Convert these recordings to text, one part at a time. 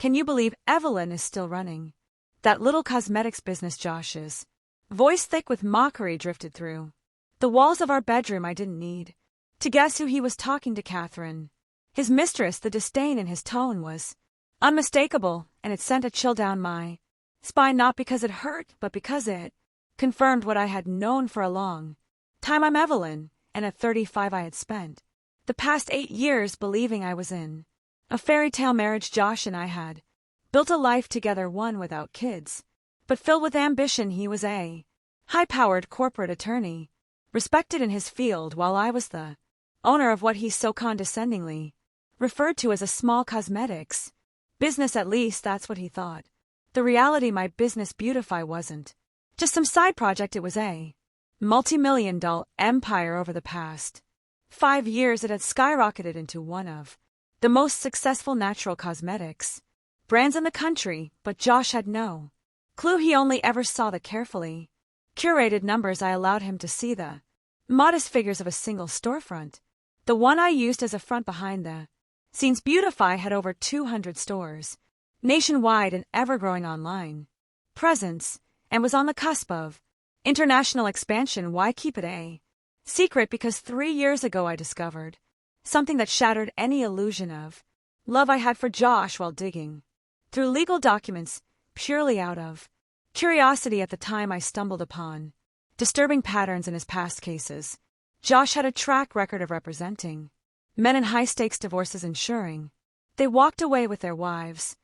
Can you believe Evelyn is still running that little cosmetics business? Josh's voice, thick with mockery, drifted through the walls of our bedroom. I didn't need to guess who he was talking to. Catherine, his mistress. The disdain in his tone was unmistakable, and it sent a chill down my spine, not because it hurt, but because it confirmed what I had known for a long time. I'm Evelyn, and at 35 I had spent the past 8 years believing I was in a fairy tale marriage. Josh and I had built a life together, one without kids, but filled with ambition. He was a high-powered corporate attorney, respected in his field, while I was the owner of what he so condescendingly referred to as a small cosmetics business. At least that's what he thought. The reality, my business Beautify wasn't just some side project. It was a multi-million-dollar empire. Over the past 5 years, it had skyrocketed into one of the most successful natural cosmetics brands in the country, but Josh had no clue. He only ever saw the carefully curated numbers. I allowed him to see the modest figures of a single storefront, the one I used as a front behind the scenes. Beautify had over 200 stores nationwide, and ever-growing online presence, and was on the cusp of international expansion. Why keep it a secret? Because 3 years ago I discovered something that shattered any illusion of love I had for Josh. While digging through legal documents purely out of curiosity at the time, I stumbled upon disturbing patterns in his past cases. Josh had a track record of representing men in high-stakes divorces, ensuring they walked away with their wives'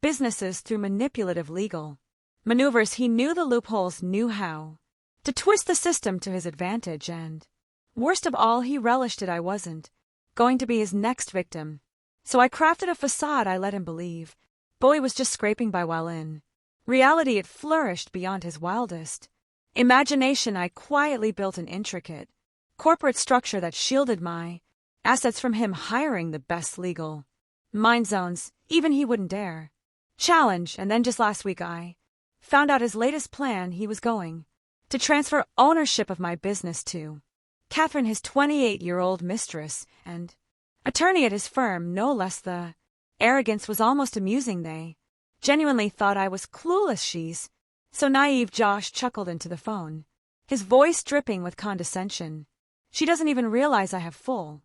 businesses through manipulative legal maneuvers. He knew the loopholes, knew how to twist the system to his advantage, and worst of all, he relished it. I wasn't going to be his next victim, so I crafted a facade I let him believe Bowie was just scraping by, while in reality it flourished beyond his wildest imagination. I quietly built an intricate corporate structure that shielded my assets from him hiring the best legal mind zones. Even he wouldn't dare challenge. And then just last week I found out his latest plan. He was going to transfer ownership of my business to Catherine, his 28-year-old mistress and attorney at his firm, no less. The arrogance was almost amusing. They genuinely thought I was clueless. She's so naive. Josh chuckled into the phone, his voice dripping with condescension. She doesn't even realize I have full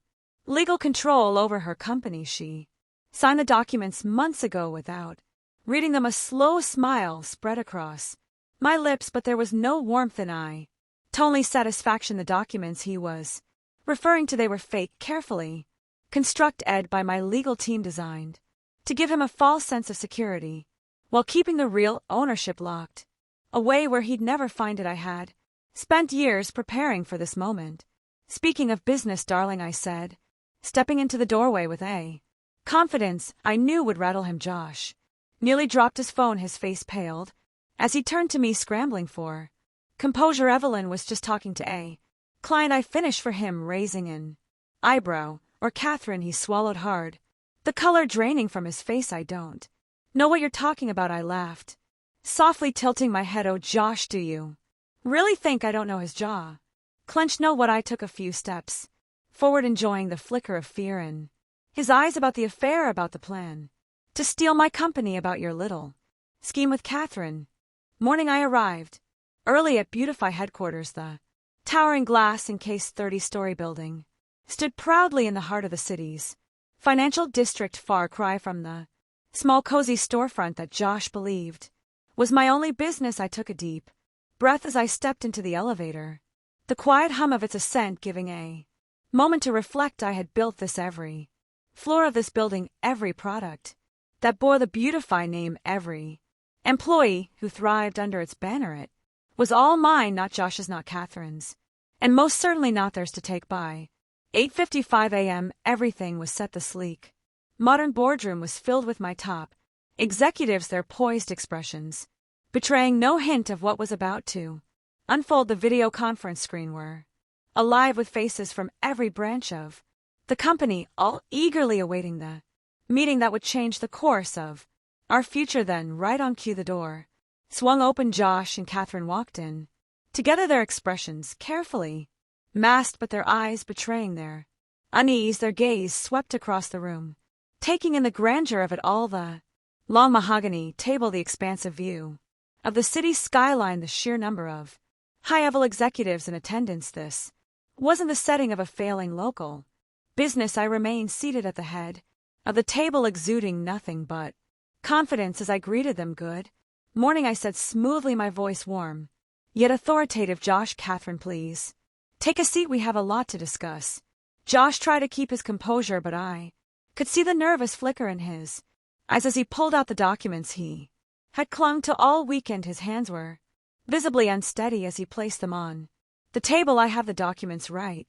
legal control over her company. She signed the documents months ago without reading them. A slow smile spread across my lips, but there was no warmth in eye, only satisfaction. The documents he was referring to, they were fake, carefully constructed by my legal team, designed to give him a false sense of security while keeping the real ownership locked away where he'd never find it. I had spent years preparing for this moment. Speaking of business, darling, I said, stepping into the doorway with a confidence I knew would rattle him. Josh nearly dropped his phone, his face paled as he turned to me, scrambling for composure. Evelyn was just talking to a client. I finished for him, raising an eyebrow. Or Catherine? He swallowed hard, the color draining from his face. I don't know what you're talking about, I laughed, softly tilting my head. Oh, Josh, do you really think I don't know? His jaw clenched. No. What? I took a few steps forward, enjoying the flicker of fear in his eyes. About the affair, about the plan to steal my company, about your little scheme with Catherine. Morning. I arrived early at Beautify headquarters. The towering glass-encased 30-story building stood proudly in the heart of the city's financial district, far cry from the small cozy storefront that Josh believed was my only business. I took a deep breath as I stepped into the elevator, the quiet hum of its ascent giving a moment to reflect. I had built this, every floor of this building, every product that bore the Beautify name, every employee who thrived under its banner. It was all mine, not Josh's, not Catherine's, and most certainly not theirs to take. By 8:55 a.m., everything was set. The sleek, modern boardroom was filled with my top executives, their poised expressions betraying no hint of what was about to unfold. The video conference screen were alive with faces from every branch of the company, all eagerly awaiting the meeting that would change the course of our future. Then, right on cue, the door swung open. Josh and Catherine walked in together, their expressions carefully masked, but their eyes betraying their unease. Their gaze swept across the room, taking in the grandeur of it all, the Long mahogany table, the expansive view of the city's skyline, the sheer number of high-level executives in attendance. This wasn't the setting of a failing local business. I remained seated at the head of the table, exuding nothing but confidence as I greeted them. Good morning, I said smoothly, my voice warm yet authoritative. Josh, Catherine, please take a seat. We have a lot to discuss. Josh tried to keep his composure, but I could see the nervous flicker in his eyes as he pulled out the documents he had clung to all weekend. His hands were visibly unsteady as he placed them on the table. I have the documents right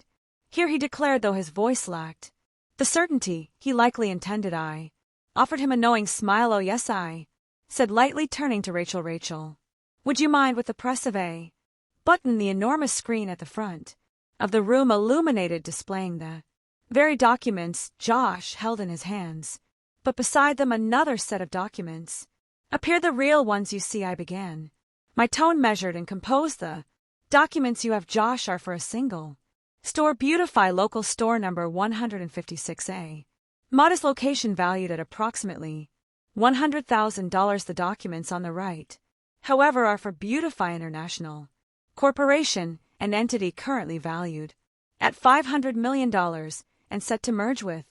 here, he declared, though his voice lacked the certainty he likely intended. I offered him a knowing smile. Oh yes, I said lightly, turning to Rachel. Rachel, would you mind with the press of a button? The enormous screen at the front of the room illuminated, displaying the very documents Josh held in his hands, but beside them another set of documents appeared, the real ones. You see, I began, my tone measured and composed. The documents you have, Josh, are for a single store, Beautify local store number 156A. Modest location valued at approximately $100,000. The documents on the right, however, are for Beautify International Corporation, an entity currently valued at $500 million and set to merge with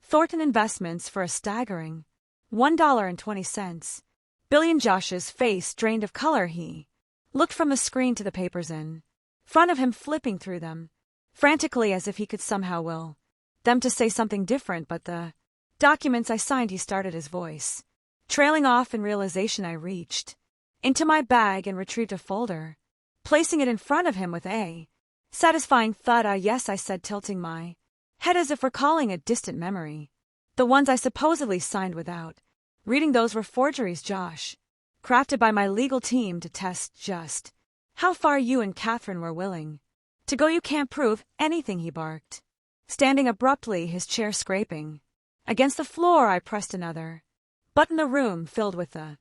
Thornton Investments for a staggering $1.20 billion. Josh's face drained of color. He looked from the screen to the papers in front of him, flipping through them frantically as if he could somehow will them to say something different. But the documents I signed, he started, his voice trailing off. In realization, I reached into my bag and retrieved a folder, placing it in front of him with a satisfying thud. Yes, I said, tilting my head as if recalling a distant memory. The ones I supposedly signed without reading, those were forgeries, Josh, crafted by my legal team to test just how far you and Catherine were willing to go. You can't prove anything, he barked, standing abruptly, his chair scraping against the floor. I pressed another button. The room filled with the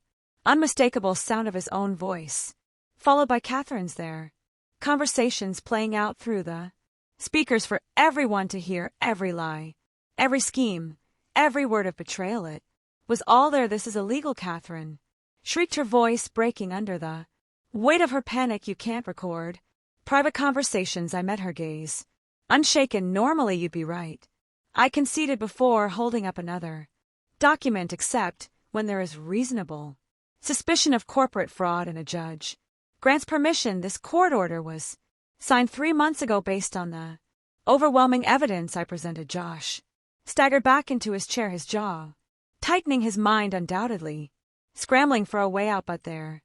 unmistakable sound of his own voice, followed by Catherine's, their conversations playing out through the speakers for everyone to hear. Every lie, every scheme, every word of betrayal, it was all there. This is illegal, Catherine shrieked, her voice breaking under the weight of her panic. You can't record private conversations. I met her gaze unshaken. Normally you'd be right, I conceded before holding up another document, except when there is reasonable suspicion of corporate fraud and a judge grants permission. This court order was signed 3 months ago based on the overwhelming evidence I presented. Josh staggered back into his chair, his jaw tightening, his mind undoubtedly scrambling for a way out, but there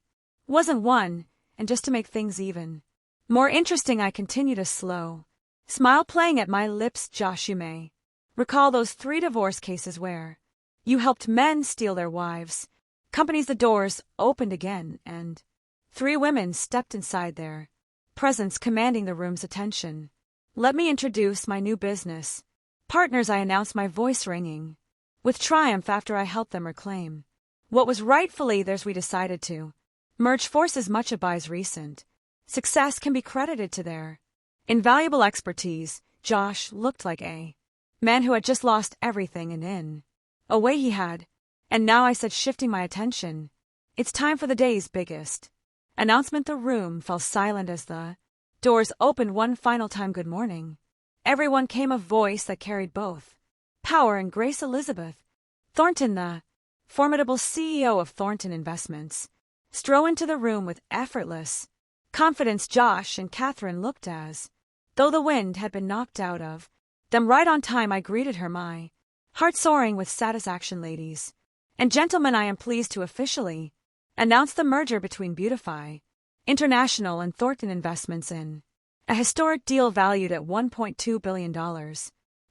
wasn't one. And just to make things even more interesting, I continued, a slow smile playing at my lips. Josh, you may recall those 3 divorce cases where you helped men steal their wives' companies. The doors opened again, and 3 women stepped inside, their presence commanding the room's attention. Let me introduce my new business partners, I announced, my voice ringing with triumph after I helped them reclaim what was rightfully theirs. We decided to merge forces. Much of Bai's recent success can be credited to their invaluable expertise. Josh looked like a man who had just lost everything, and in a way he had. And now, I said, shifting my attention, it's time for the day's biggest announcement. The room fell silent as the doors opened one final time. Good morning, everyone, came a voice that carried both power and grace. Elizabeth Thornton, the formidable CEO of Thornton Investments, strode into the room with effortless confidence. Josh and Catherine looked as though the wind had been knocked out of them. Right on time, I greeted her, my heart soaring with satisfaction. Ladies and gentlemen, I am pleased to officially announce the merger between Beautify International and Thornton Investments in a historic deal valued at $1.2 billion.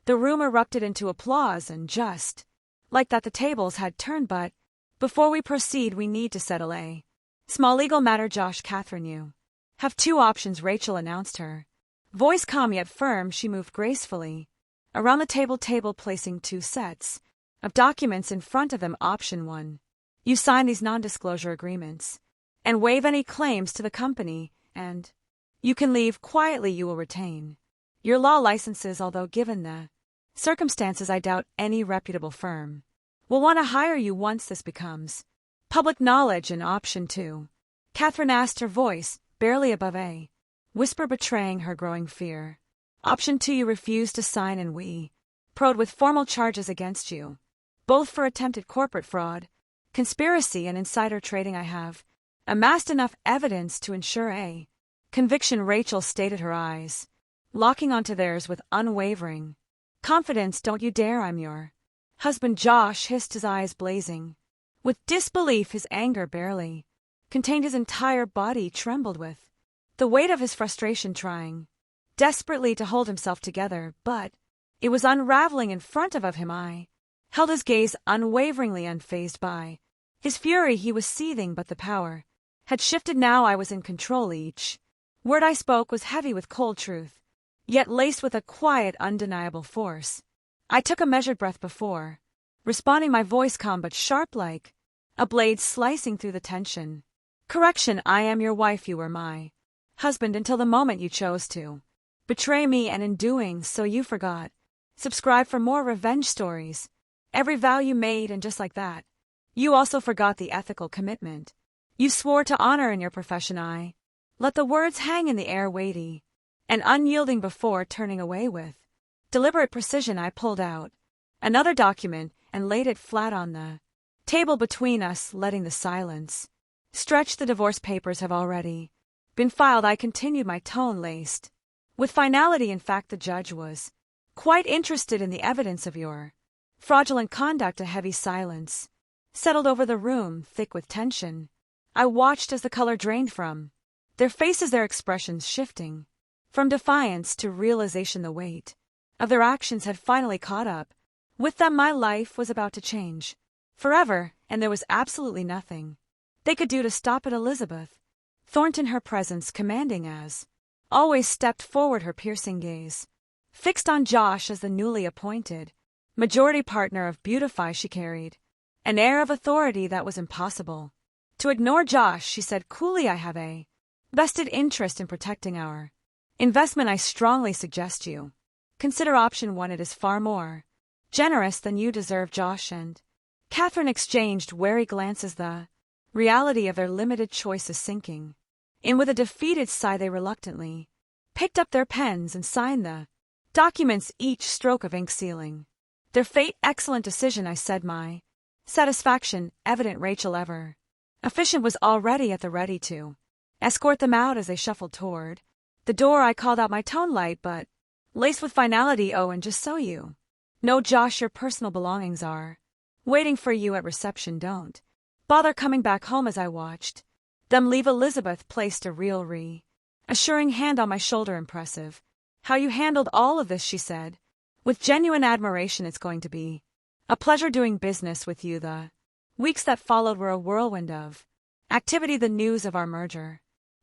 The room erupted into applause, and just like that, the tables had turned. But before we proceed, we need to settle a small legal matter. Josh, Catherine, you have 2 options, Rachel announced, her voice calm yet firm. She moved gracefully around the table, placing 2 sets of documents in front of them. Option 1, you sign these non-disclosure agreements and waive any claims to the company, and you can leave quietly. You will retain your law licenses, although given the circumstances, I doubt any reputable firm will want to hire you once this becomes public knowledge. And option 2. Catherine asked, her voice barely above a whisper betraying her growing fear. Option 2, you refuse to sign and we proceed with formal charges against you, both for attempted corporate fraud, conspiracy and insider trading. I have amassed enough evidence to ensure a conviction. Rachel stated, her eyes locking onto theirs with unwavering confidence. Don't you dare, I'm your husband. Josh hissed, his eyes blazing with disbelief. His anger barely contained, his entire body trembled with the weight of his frustration, trying desperately to hold himself together, but it was unraveling in front of him. I held his gaze unwaveringly, unfazed by his fury. He was seething, but the power had shifted now. I was in control. Each word I spoke was heavy with cold truth, yet laced with a quiet, undeniable force. I took a measured breath before responding, my voice calm but sharp, like a blade slicing through the tension. Correction, I am your wife. You were my husband until the moment you chose to betray me, and in doing so you forgot. Subscribe for more revenge stories. Every vow you made, and just like that, you also forgot the ethical commitment you swore to honor in your profession. I let the words hang in the air, weighty and unyielding. Before turning away with deliberate precision, I pulled out another document and laid it flat on the table between us, letting the silence stretch. The divorce papers have already been filed, I continued, my tone laced with finality. In fact, the judge was quite interested in the evidence of your fraudulent conduct. A heavy silence settled over the room, thick with tension. I watched as the color drained from their faces, their expressions shifting from defiance to realization. The weight of their actions had finally caught up with them. My life was about to change forever, and there was absolutely nothing they could do to stop it. Elizabeth Thornton, her presence commanding as always, stepped forward, her piercing gaze fixed on Josh as the newly appointed majority partner of Beautify. She carried an air of authority that was impossible to ignore. Josh, she said coolly, I have a vested interest in protecting our investment. I strongly suggest you consider option 1. It is far more generous than you deserve. Josh and Catherine exchanged wary glances, the reality of their limited choices sinking in with a defeated sigh. They reluctantly picked up their pens and signed the documents, each stroke of ink sealing their fate. Excellent decision, I said, my satisfaction evident. Rachel, ever efficient, was already at the ready to escort them out. As they shuffled toward the door, I called out, my tone light but laced with finality, oh, and just so you know, Josh, your personal belongings are waiting for you at reception. Don't bother coming back home. As I watched them leave, Elizabeth placed a reassuring hand on my shoulder. Impressive how you handled all of this, she said with genuine admiration. It's going to be a pleasure doing business with you. The weeks that followed were a whirlwind of activity. The news of our merger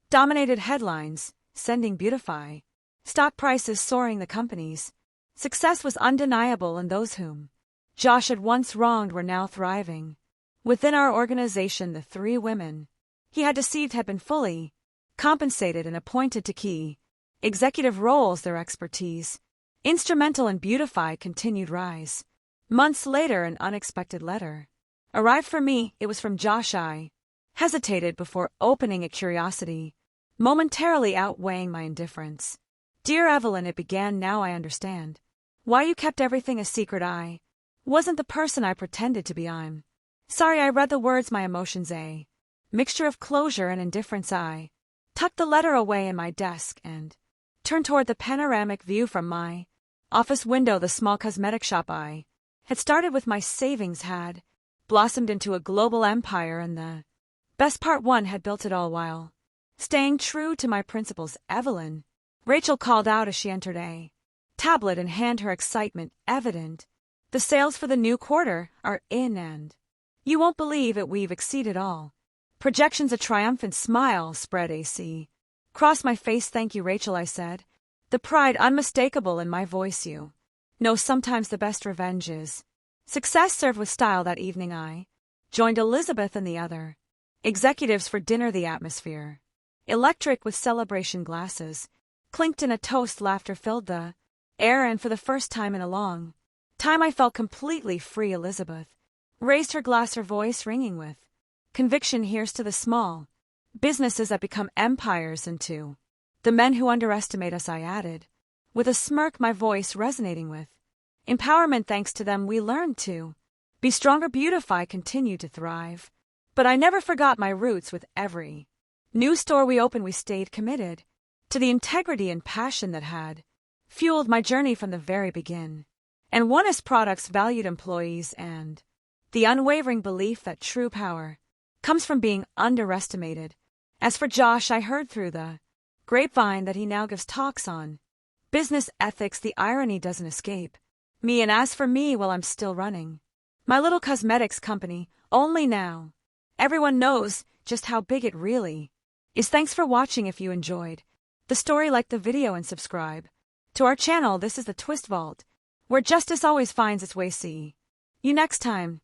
dominated headlines, sending Beautify stock prices soaring. The company's success was undeniable, and those whom Josh had once wronged were now thriving within our organization. The 3 women he had deceived had been fully compensated and appointed to key executive roles, their expertise instrumental in Beautify continued rise. Months later, an unexpected letter arrived for me. It was from Josh. I hesitated before opening it, curiosity momentarily outweighing my indifference. Dear Evelyn, it began, now I understand why you kept everything a secret. I wasn't the person I pretended to be. I'm sorry. I read the words, my emotions a mixture of closure and indifference. I tucked the letter away in my desk and turned toward the panoramic view from my office window. The small cosmetic shop I had started with my savings had blossomed into a global empire, and the best part, one had built it all while staying true to my principles. Evelyn, Rachel called out as she entered, a tablet in hand, her excitement evident. The sales for the new quarter are in, and you won't believe it, we've exceeded all projections. A triumphant smile spread across my face. Thank you, Rachel, I said, the pride unmistakable in my voice. You know, sometimes the best revenge is success served with style. That evening I joined Elizabeth and the other executives for dinner. The atmosphere, electric with celebration glasses, clinked in a toast. Laughter filled the air, and for the first time in a long time I felt completely free. Elizabeth raised her glass, her voice ringing with conviction. Here's to the small businesses that become empires, and to the men who underestimate us, I added, with a smirk, my voice resonating with empowerment. Thanks to them, we learned to be stronger, beautify, continue to thrive. But I never forgot my roots. With every new store we opened, we stayed committed to the integrity and passion that had fueled my journey from the very begin. And honest products, valued employees, and the unwavering belief that true power comes from being underestimated. As for Josh, I heard through the grapevine that he now gives talks on business ethics. The irony doesn't escape me. And as for me, well, I'm still running my little cosmetics company, only now everyone knows just how big it really is. Thanks for watching. If you enjoyed the story, like the video and subscribe to our channel. This is the Twist Vault, where justice always finds its way. See you next time.